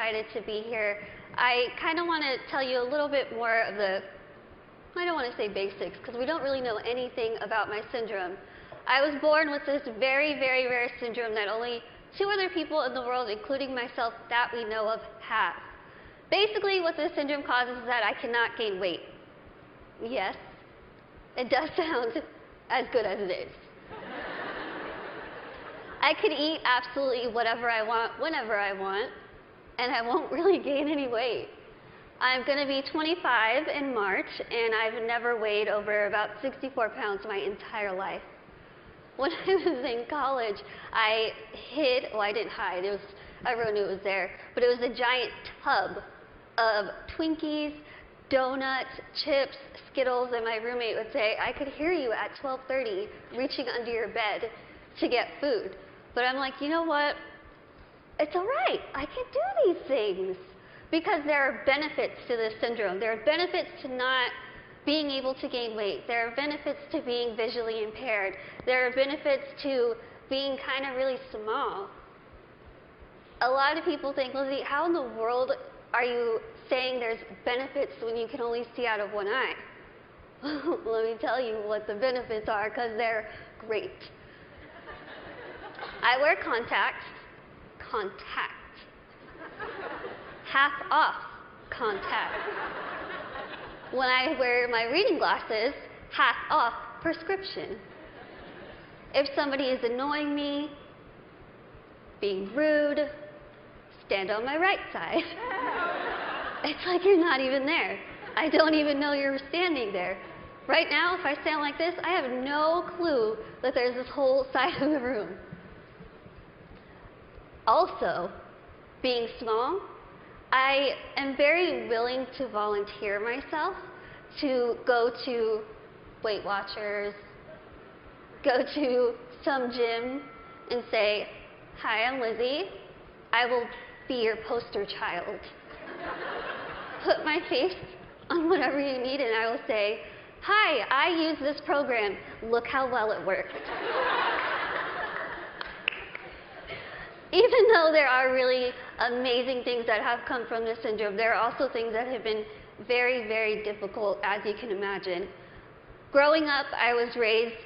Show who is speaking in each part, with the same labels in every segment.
Speaker 1: excited to be here. I kind of want to tell you a little bit more of the, I don't want to say basics, because we don't really know anything about my syndrome. I was born with this very, very rare syndrome that only 2 other people in the world, including myself, that we know of, have. Basically, what this syndrome causes is that I cannot gain weight. Yes, it does sound as good as it is. I could eat absolutely whatever I want, whenever I want, and I won't really gain any weight. I'm going to be 25 in March, and I've never weighed over about 64 pounds my entire life. When I was in college, I hid, well, I didn't hide, everyone knew it was there, but it was a giant tub of Twinkies, donuts, chips, Skittles, and my roommate would say, I could hear you at 12:30 reaching under your bed to get food. But I'm like, you know what? It's all right. I can do these things. Because there are benefits to this syndrome. There are benefits to not being able to gain weight. There are benefits to being visually impaired. There are benefits to being kind of really small. A lot of people think, Lizzie, how in the world are you saying there's benefits when you can only see out of one eye? Let me tell you what the benefits are, because they're great. I wear contacts. Half off contact. When I wear my reading glasses, half off prescription. If somebody is annoying me, being rude, stand on my right side. It's like you're not even there. I don't even know you're standing there. Right now, if I stand like this, I have no clue that there's this whole side of the room. Also, being small, I am very willing to volunteer myself to go to Weight Watchers, go to some gym and say, hi, I'm Lizzie. I will be your poster child. Put my face on whatever you need and I will say, hi, I use this program. Look how well it worked. Even though there are really amazing things that have come from this syndrome, there are also things that have been very, very difficult, as you can imagine. Growing up, I was raised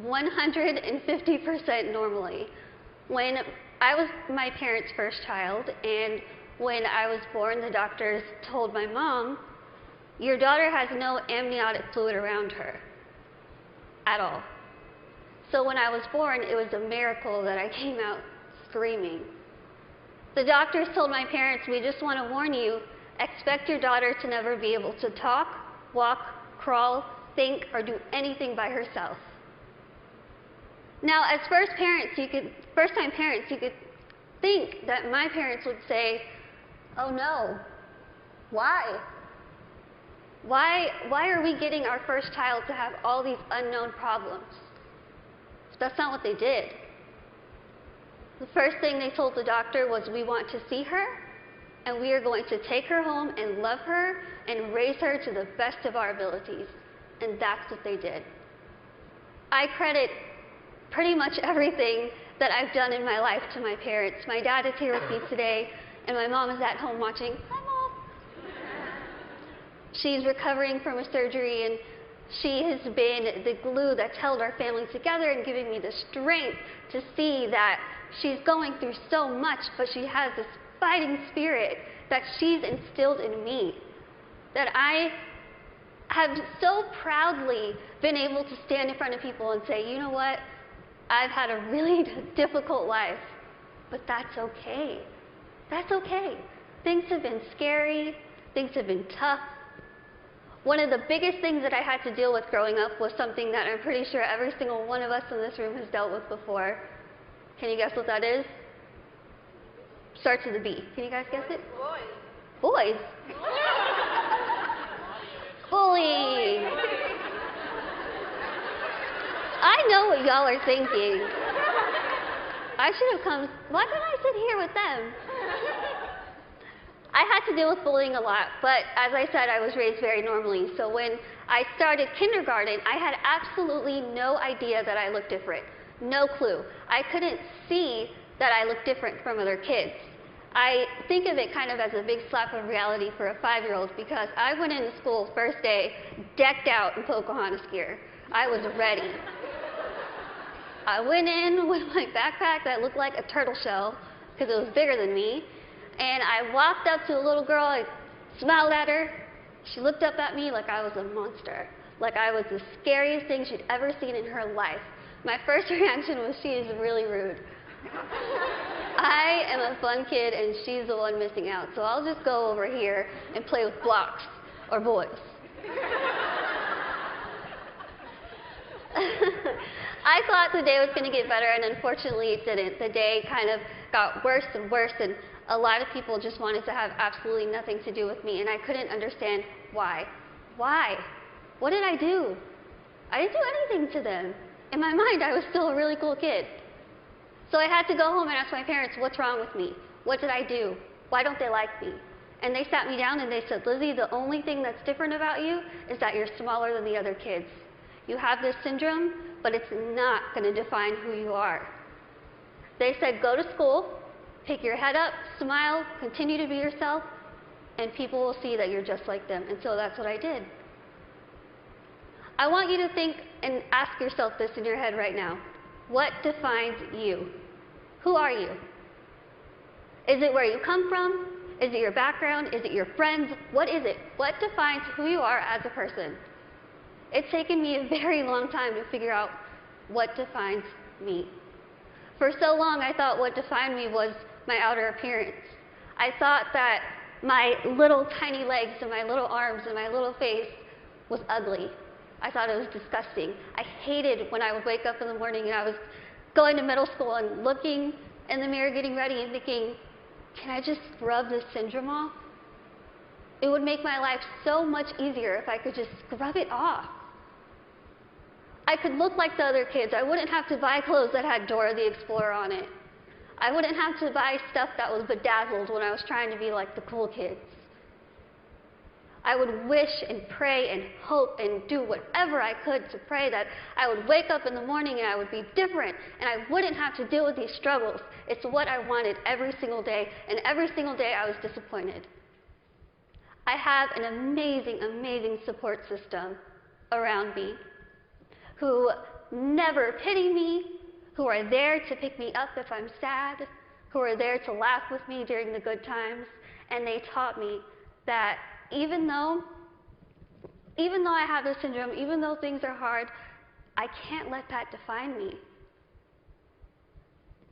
Speaker 1: 150% normally. When I was my parents' first child, and when I was born, the doctors told my mom, your daughter has no amniotic fluid around her at all. So when I was born, it was a miracle that I came out screaming. The doctors told my parents, we just want to warn you, expect your daughter to never be able to talk, walk, crawl, think, or do anything by herself. Now, as first-time parents, you could think that my parents would say, oh no, why? Why are we getting our first child to have all these unknown problems? That's not what they did. The first thing they told the doctor was, we want to see her, and we are going to take her home and love her and raise her to the best of our abilities. And that's what they did. I credit pretty much everything that I've done in my life to my parents. My dad is here with me today, and my mom is at home watching. Hi, Mom. She's recovering from a surgery, and she has been the glue that's held our family together and giving me the strength to see that she's going through so much, but she has this fighting spirit that she's instilled in me, that I have so proudly been able to stand in front of people and say, you know what, I've had a really difficult life, but that's okay. That's okay. Things have been scary. Things have been tough. One of the biggest things that I had to deal with growing up was something that I'm pretty sure every single one of us in this room has dealt with before. Can you guess what that is? Starts with a B. Can you guys guess it? Boys. Boys? Bullying. I know what y'all are thinking. I should have come. Why couldn't I sit here with them? I had to deal with bullying a lot, but as I said, I was raised very normally. So when I started kindergarten, I had absolutely no idea that I looked different. No clue. I couldn't see that I looked different from other kids. I think of it kind of as a big slap of reality for a 5-year-old because I went into school first day decked out in Pocahontas gear. I was ready. I went in with my backpack that looked like a turtle shell because it was bigger than me, and I walked up to a little girl, I smiled at her, she looked up at me like I was a monster, like I was the scariest thing she'd ever seen in her life. My first reaction was, she is really rude. I am a fun kid and she's the one missing out, so I'll just go over here and play with blocks or boys. I thought the day was going to get better, and unfortunately it didn't. The day kind of got worse and worse, and a lot of people just wanted to have absolutely nothing to do with me, and I couldn't understand why. Why? What did I do? I didn't do anything to them. In my mind, I was still a really cool kid. So I had to go home and ask my parents, what's wrong with me? What did I do? Why don't they like me? And they sat me down and they said, Lizzie, the only thing that's different about you is that you're smaller than the other kids. You have this syndrome, but it's not going to define who you are. They said, go to school, pick your head up, smile, continue to be yourself, and people will see that you're just like them. And so that's what I did. I want you to think and ask yourself this in your head right now. What defines you? Who are you? Is it where you come from? Is it your background? Is it your friends? What is it? What defines who you are as a person? It's taken me a very long time to figure out what defines me. For so long, I thought what defined me was my outer appearance. I thought that my little tiny legs and my little arms and my little face was ugly. I thought it was disgusting. I hated when I would wake up in the morning and I was going to middle school and looking in the mirror, getting ready and thinking, can I just scrub this syndrome off? It would make my life so much easier if I could just scrub it off. I could look like the other kids. I wouldn't have to buy clothes that had Dora the Explorer on it. I wouldn't have to buy stuff that was bedazzled when I was trying to be like the cool kids. I would wish and pray and hope and do whatever I could to pray that I would wake up in the morning and I would be different and I wouldn't have to deal with these struggles. It's what I wanted every single day, and every single day I was disappointed. I have an amazing, amazing support system around me who never pity me, who are there to pick me up if I'm sad, who are there to laugh with me during the good times, and they taught me that even though I have this syndrome, even though things are hard, I can't let that define me.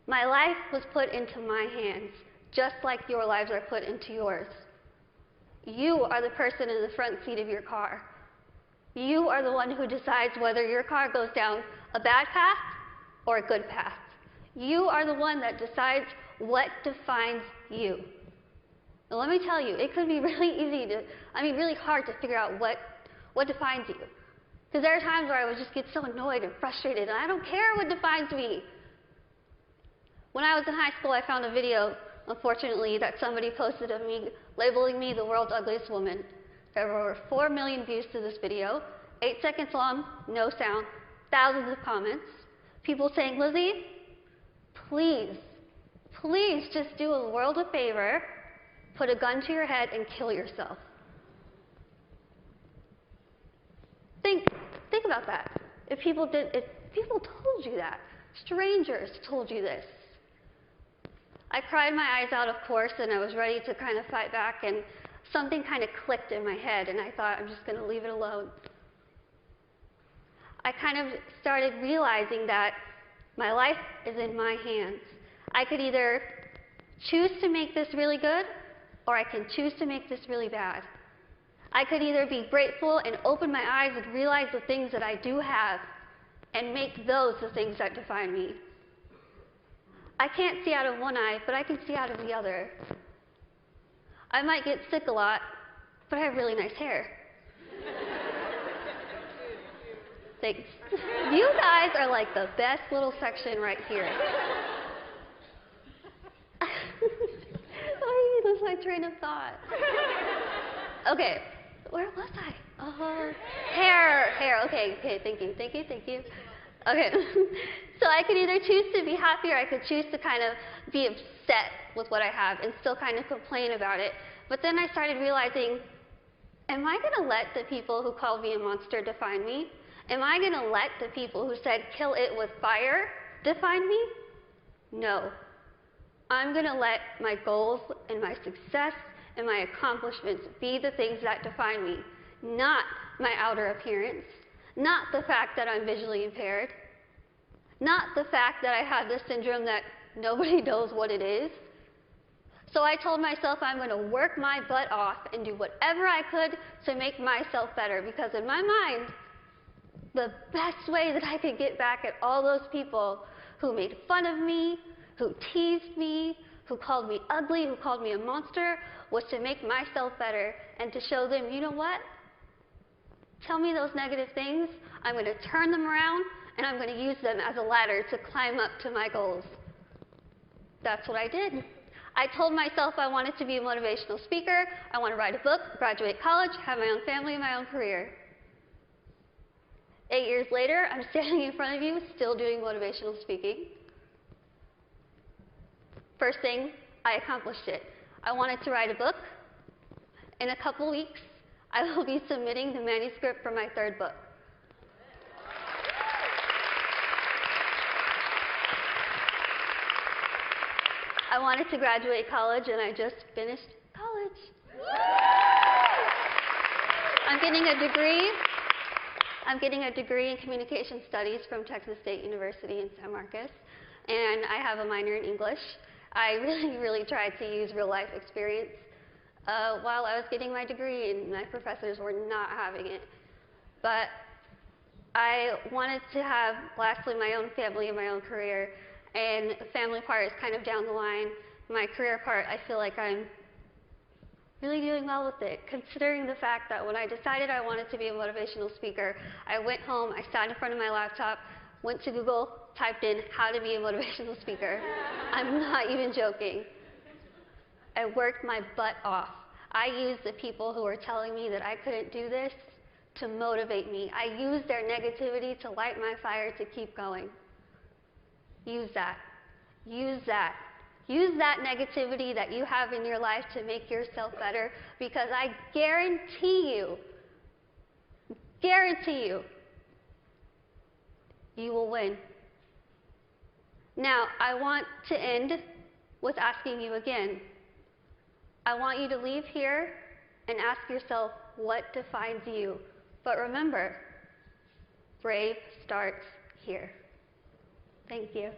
Speaker 1: My life was put into my hands, just like your lives are put into yours. You are the person in the front seat of your car. You are the one who decides whether your car goes down a bad path or a good path. You are the one that decides what defines you. Now let me tell you, it could be really really hard to figure out what defines you. Because there are times where I would just get so annoyed and frustrated, and I don't care what defines me. When I was in high school, I found a video, unfortunately, that somebody posted of me labeling me the world's ugliest woman. There were over 4 million views to this video, 8 seconds long, no sound, thousands of comments. People saying, Lizzie, please just do a world a favor, put a gun to your head and kill yourself. Think about that. If people told you that, strangers told you this. I cried my eyes out, of course, and I was ready to kind of fight back, and something kind of clicked in my head, and I thought, I'm just going to leave it alone. I kind of started realizing that my life is in my hands. I could either choose to make this really good, or I can choose to make this really bad. I could either be grateful and open my eyes and realize the things that I do have, and make those the things that define me. I can't see out of one eye, but I can see out of the other. I might get sick a lot, but I have really nice hair. Thanks. You guys are like the best little section right here. I lose my train of thought. Okay, where was I? Hair. Okay, thank you. Okay. So I could either choose to be happy, or I could choose to kind of be upset with what I have and still kind of complain about it. But then I started realizing, am I going to let the people who called me a monster define me? Am I going to let the people who said kill it with fire define me? No. I'm going to let my goals and my success and my accomplishments be the things that define me, not my outer appearance, not the fact that I'm visually impaired, not the fact that I have this syndrome that nobody knows what it is. So I told myself I'm going to work my butt off and do whatever I could to make myself better, because in my mind, the best way that I could get back at all those people who made fun of me, who teased me, who called me ugly, who called me a monster, was to make myself better and to show them, you know what? Tell me those negative things, I'm going to turn them around, and I'm going to use them as a ladder to climb up to my goals. That's what I did. I told myself I wanted to be a motivational speaker, I want to write a book, graduate college, have my own family and my own career. 8 years later, I'm standing in front of you, still doing motivational speaking. First thing, I accomplished it. I wanted to write a book. In a couple weeks, I will be submitting the manuscript for my 3rd book. I wanted to graduate college, and I just finished college. I'm getting a degree. I'm getting a degree in communication studies from Texas State University in San Marcos, and I have a minor in English. I really tried to use real life experience while I was getting my degree, and my professors were not having it. But I wanted to have, lastly, my own family and my own career, and the family part is kind of down the line. My career part, I feel like I'm really doing well with it, considering the fact that when I decided I wanted to be a motivational speaker, I went home, I sat in front of my laptop, went to Google, typed in how to be a motivational speaker. I'm not even joking. I worked my butt off. I used the people who were telling me that I couldn't do this to motivate me. I used their negativity to light my fire to keep going. Use that. Use that. Use that negativity that you have in your life to make yourself better, because I guarantee you, you will win. Now, I want to end with asking you again. I want you to leave here and ask yourself what defines you. But remember, brave starts here. Thank you.